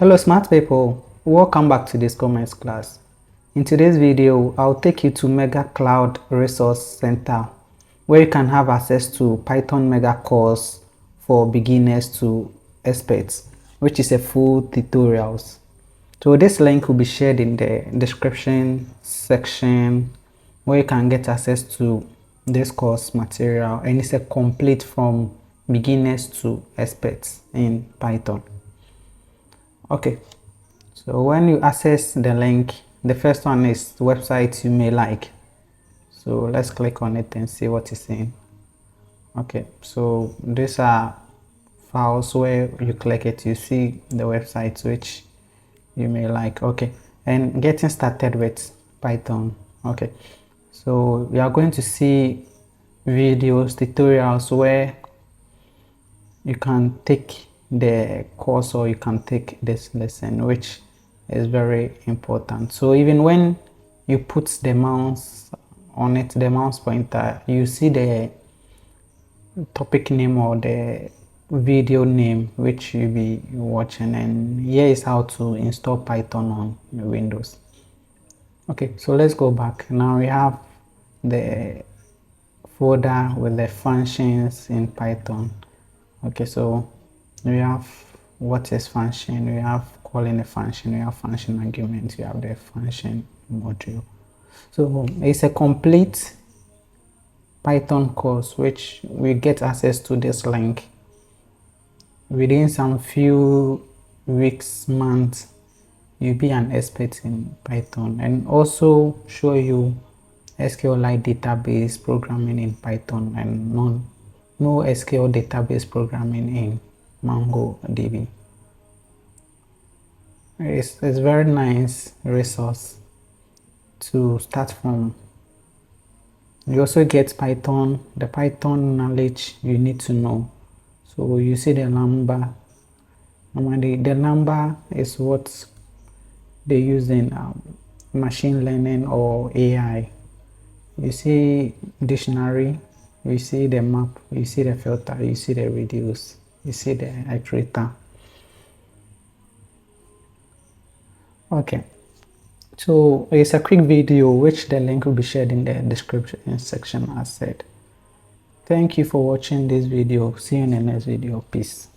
Hello smart people, welcome back to this commerce class. In today's video, I'll take you to Mega Cloud Resource Center where you can have access to Python Mega course for beginners to experts, which is a full tutorials. So this link will be shared in the description section where you can get access to this course material, and it's a complete from beginners to experts in Python. Okay, so when you access the link, the first one is the website you may like. So let's click on it and see what it's saying. Okay, so these are files where you click it, you see the websites which you may like. Okay, and getting started with Python. Okay, so we are going to see videos, tutorials where you can take the course or you can take this lesson, which is very important. So even when you put the mouse on it, the mouse pointer, you see the topic name or the video name which you'll be watching, and here is how to install Python on Windows. Okay, so let's go back. Now we have the folder with the functions in Python. Okay, so we have what is function, we have calling a function, we have function argument, we have the function module. So it's a complete Python course which we get access to this link within some few weeks, months. You'll be an expert in Python, and also show you SQLite database programming in Python and no SQL database programming in MongoDB. It's very nice resource to start from. You also get Python, the Python knowledge you need to know. So you see the number. Normally the number is what they use in machine learning or AI. You see dictionary, you see the map, you see the filter, you see the reduce, you see the iterator. Okay, so it's a quick video which the link will be shared in the description section as said. Thank you for watching this video. See you in the next video. Peace.